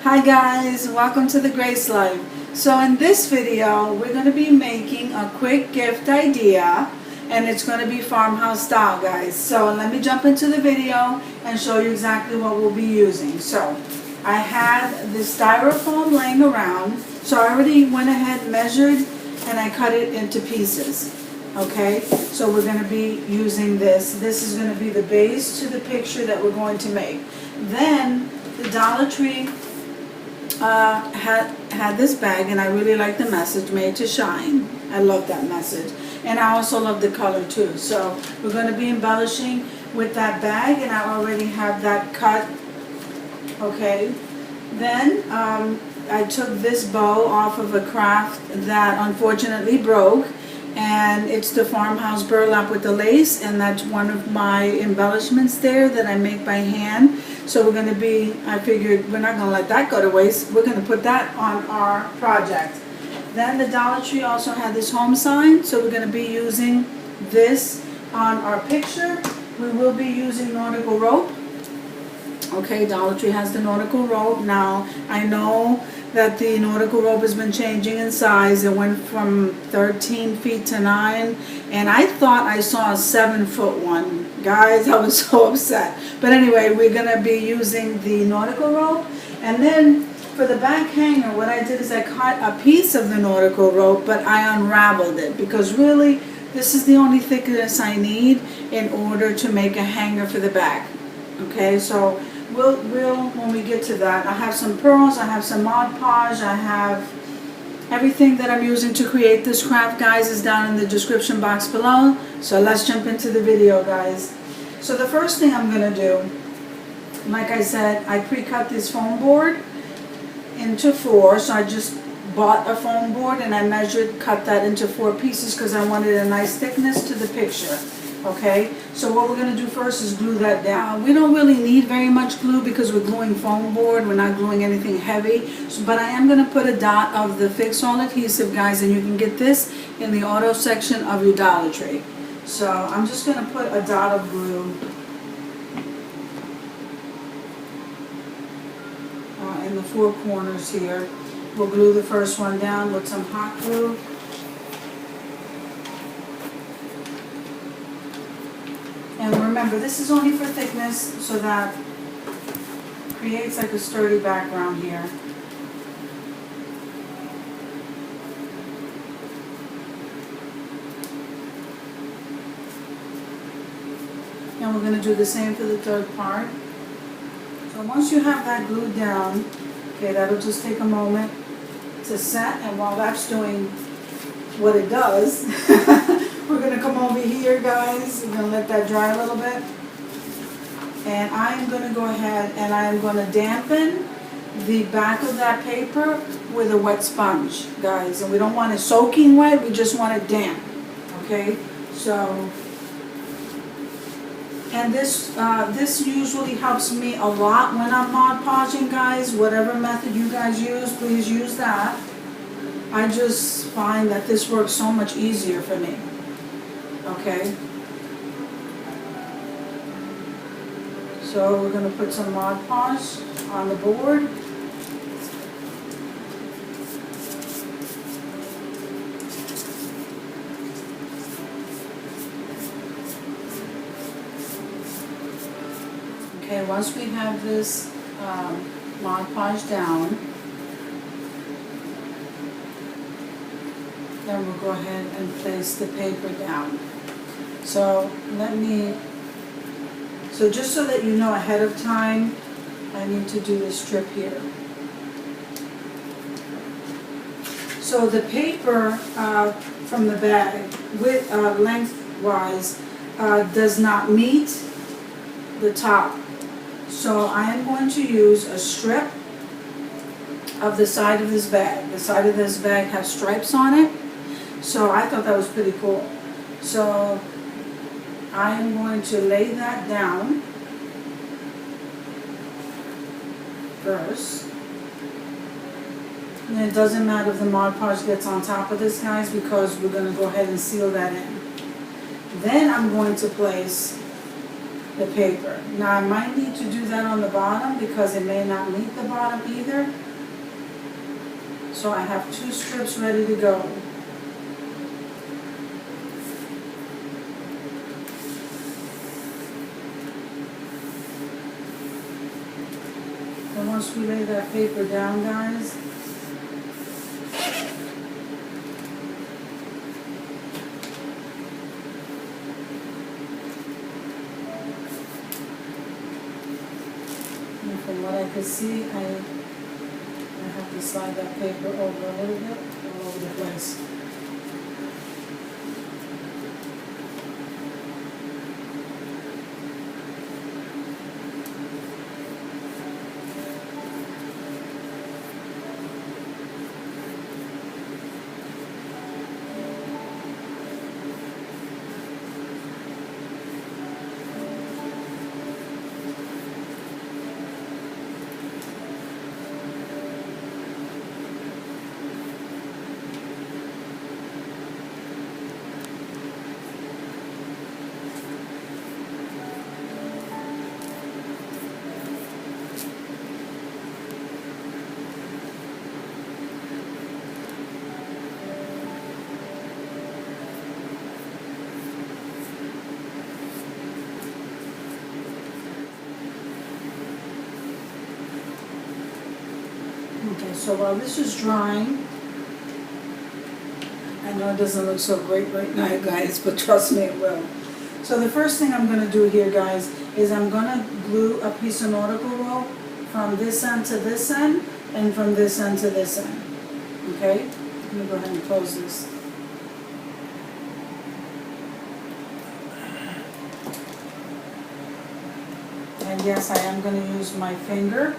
Hi guys, welcome to the Grace Life. So in this video, we're going to be making a quick gift idea, and it's going to be farmhouse style, guys. So let me jump into the video and show you exactly what we'll be using. So I had this styrofoam laying around, so I already went ahead, measured, and I cut it into pieces. Okay, so we're going to be using this. This is going to be the base to the picture that we're going to make. Then the Dollar Tree had this bag, and I really like the message, made to shine. I love that message, and I also love the color too. So we're going to be embellishing with that bag, and I already have that cut. Okay, then I took this bow off of a craft that unfortunately broke, and it's the Farmhouse burlap with the lace, and that's one of my embellishments there that I make by hand. So we're going to be, I figured we're not going to let that go to waste. We're going to put that on our project. Then the Dollar Tree also had this home sign, so we're going to be using this on our picture. We will be using nautical rope. Okay, Dollar Tree has the nautical rope. Now, I know that the nautical rope has been changing in size. It went from 13 feet to 9, and I thought I saw a 7-foot one. Guys, I was so upset. But anyway, we're going to be using the nautical rope. And then for the back hanger, what I did is I cut a piece of the nautical rope, but I unraveled it, because really this is the only thickness I need in order to make a hanger for the back. Okay, so we'll when we get to that, I have some pearls, I have some Mod Podge, I have everything that I'm using to create this craft, guys, is down in the description box below. So let's jump into the video, guys. So the first thing I'm going to do, like I said, I pre-cut this foam board into 4. So I just bought a foam board and I measured, cut that into 4 pieces because I wanted a nice thickness to the picture. Okay, so what we're going to do first is glue that down. We don't really need very much glue because we're gluing foam board. We're not gluing anything heavy. So, but I am going to put a dot of the Fix All adhesive, guys, and you can get this in the auto section of your Dollar Tree. So I'm just going to put a dot of glue in the 4 corners here. We'll glue the first one down with some hot glue. And remember, this is only for thickness, so that creates like a sturdy background here. And we're going to do the same for the third part. So once you have that glued down, okay, that'll just take a moment to set, and while that's doing what it does, we're going to come over here, guys. We're going to let that dry a little bit. And I'm going to go ahead and I'm going to dampen the back of that paper with a wet sponge, guys. And we don't want it soaking wet, we just want it damp. Okay? So, and this usually helps me a lot when I'm Mod Podging, guys. Whatever method you guys use, please use that. I just find that this works so much easier for me. Okay, so we're going to put some Mod Podge on the board. Okay, once we have this Mod Podge down, then we'll go ahead and place the paper down. So so just so that you know ahead of time, I need to do this strip here. So the paper from the bag, with lengthwise, does not meet the top. So I am going to use a strip of the side of this bag. The side of this bag has stripes on it. So I thought that was pretty cool. So I am going to lay that down first. And it doesn't matter if the Mod Podge gets on top of this, guys, because we're going to go ahead and seal that in. Then I'm going to place the paper. Now I might need to do that on the bottom because it may not meet the bottom either. So I have 2 strips ready to go. And once we lay that paper down, guys, and from what I could see, I have to slide that paper over a little bit, all over the place. Okay, so while this is drying, I know it doesn't look so great right now, guys, but trust me, it will. So the first thing I'm going to do here, guys, is I'm going to glue a piece of nautical rope from this end to this end, and from this end to this end. Okay? Let me go ahead and close this. And yes, I am going to use my finger.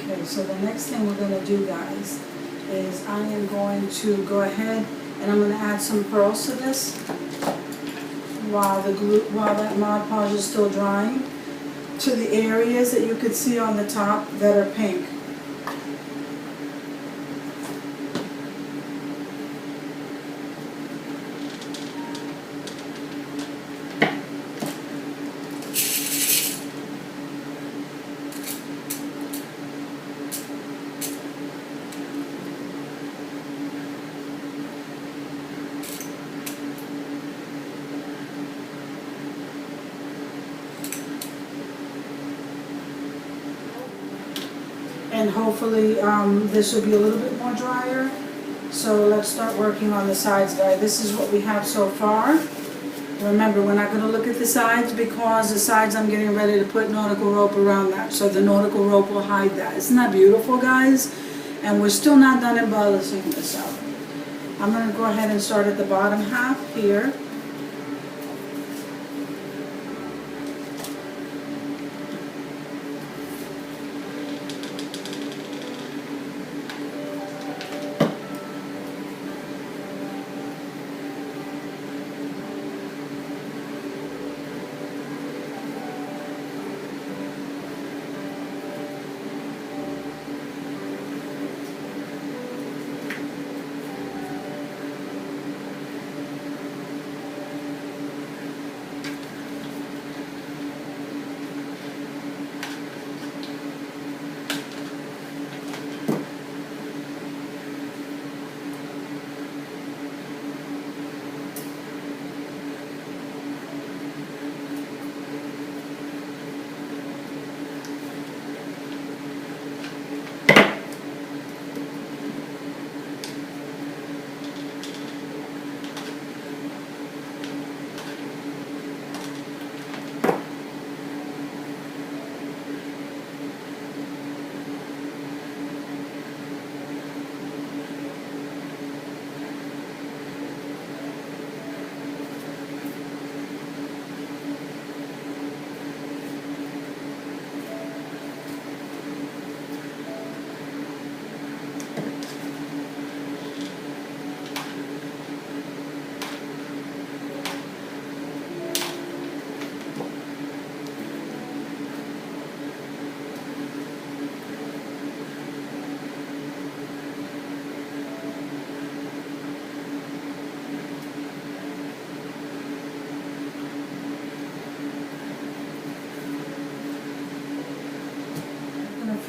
Okay, so the next thing we're going to do, guys, is I am going to go ahead and I'm going to add some pearls to this while that Mod Podge is still drying, to the areas that you could see on the top that are pink. And hopefully this will be a little bit more drier. So let's start working on the sides, guys. This is what we have so far. Remember, we're not going to look at the sides because the sides I'm getting ready to put nautical rope around that. So the nautical rope will hide that. Isn't that beautiful, guys? And we're still not done embellishing this out. I'm going to go ahead and start at the bottom half here.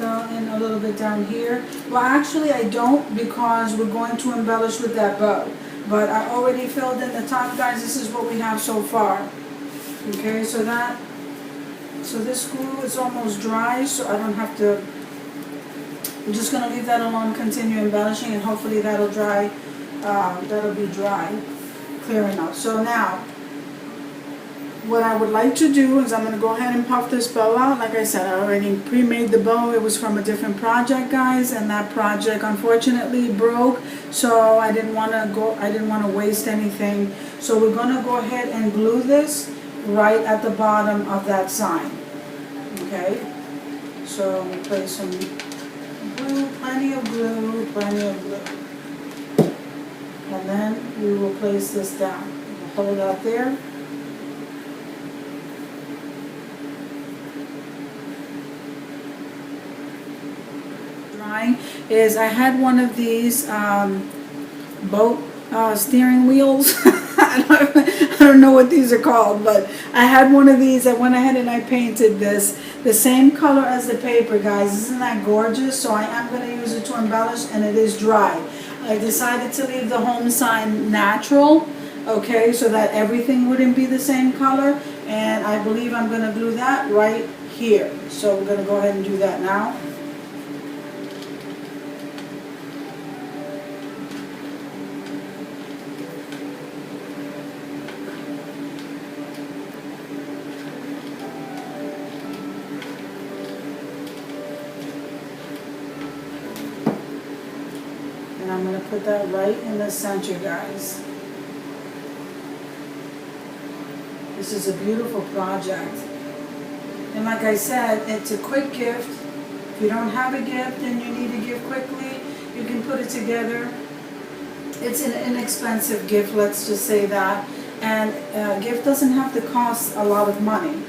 fill in a little bit down here. Well, actually I don't, because we're going to embellish with that bow. But I already filled in the top, guys. This is what we have so far. Okay, so this glue is almost dry, so I don't have to. I'm just gonna leave that alone, continue embellishing, and hopefully that'll dry. That'll be dry, clearing out. So now, what I would like to do is I'm going to go ahead and puff this bow out. Like I said, I already pre-made the bow. It was from a different project, guys, and that project unfortunately broke. So I didn't want to waste anything. So we're going to go ahead and glue this right at the bottom of that sign. Okay. So we place some glue, plenty of glue, and then we will place this down. We'll hold that there. Is I had one of these boat steering wheels. I don't know what these are called, but I had one of these. I went ahead and I painted this the same color as the paper, guys. Isn't that gorgeous? So I am going to use it to embellish, and it is dry. I decided to leave the home sign natural, okay, so that everything wouldn't be the same color, and I believe I'm going to glue that right here. So we're going to go ahead and do that now. And I'm going to put that right in the center, guys. This is a beautiful project. And like I said, it's a quick gift. If you don't have a gift and you need to give quickly, you can put it together. It's an inexpensive gift, let's just say that. And a gift doesn't have to cost a lot of money,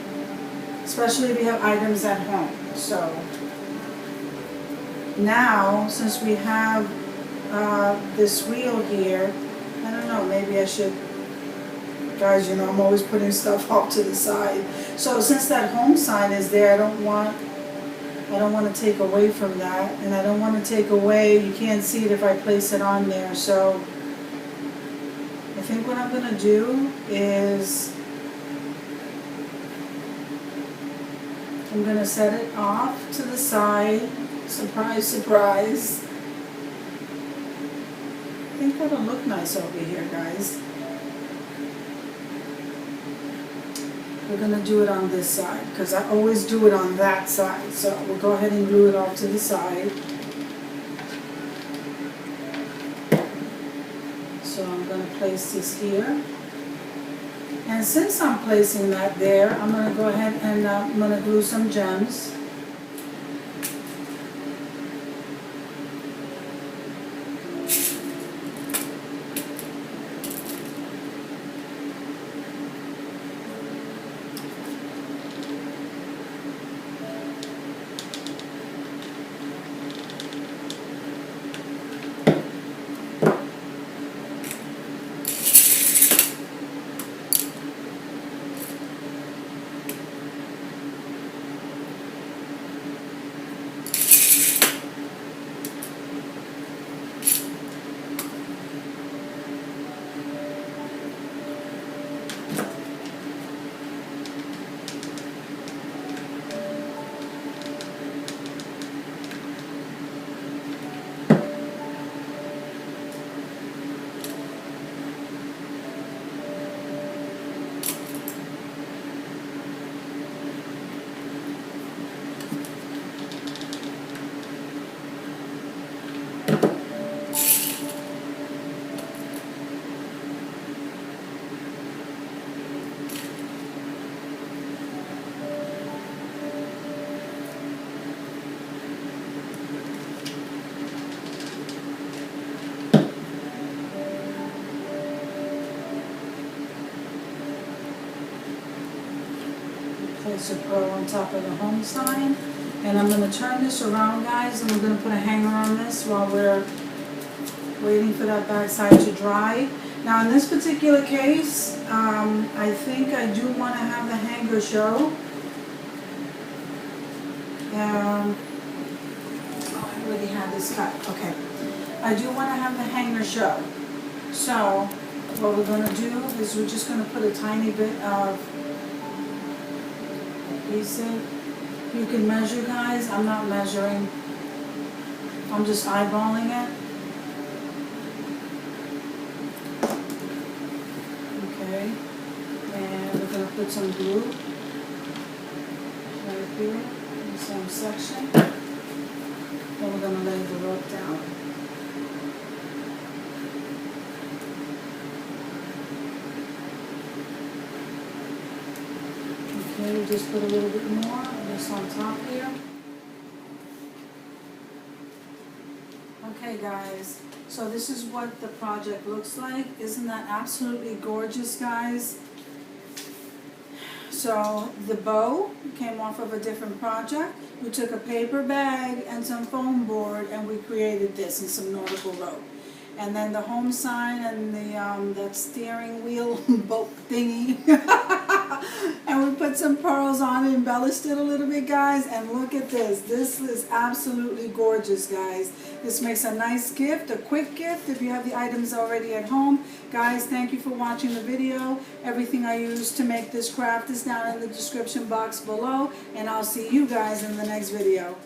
especially if you have items at home. So now, since we have this wheel here, I don't know, maybe I should, guys, you know, I'm always putting stuff off to the side. So since that home sign is there, I don't want to take away from that, and I don't want to take away, you can't see it if I place it on there. So I think what I'm going to do is I'm going to set it off to the side. Surprise, surprise. I think that'll look nice over here, guys. We're going to do it on this side because I always do it on that side. So we'll go ahead and glue it off to the side. So I'm going to place this here. And since I'm placing that there, I'm going to go ahead and I'm going to glue some gems. Place a pearl on top of the home sign, and I'm going to turn this around, guys, and we're going to put a hanger on this while we're waiting for that back side to dry. Now in this particular case, I think I do want to have the hanger show. already had this cut. Okay. I do want to have the hanger show. So what we're going to do is we're just going to put a tiny bit of adhesive. You can measure, guys. I'm not measuring. I'm just eyeballing it. Okay. And we're going to put some glue right here in the same section. Then we're going to lay the rope down. Okay, we just put a little bit more of this on top here. Okay guys, so this is what the project looks like. Isn't that absolutely gorgeous, guys? So the bow came off of a different project. We took a paper bag and some foam board and we created this and some nautical rope. And then the home sign and the that steering wheel boat thingy. And we put some pearls on it, embellished it a little bit, guys. And look at this. This is absolutely gorgeous, guys. This makes a nice gift, a quick gift if you have the items already at home. Guys, thank you for watching the video. Everything I used to make this craft is down in the description box below. And I'll see you guys in the next video.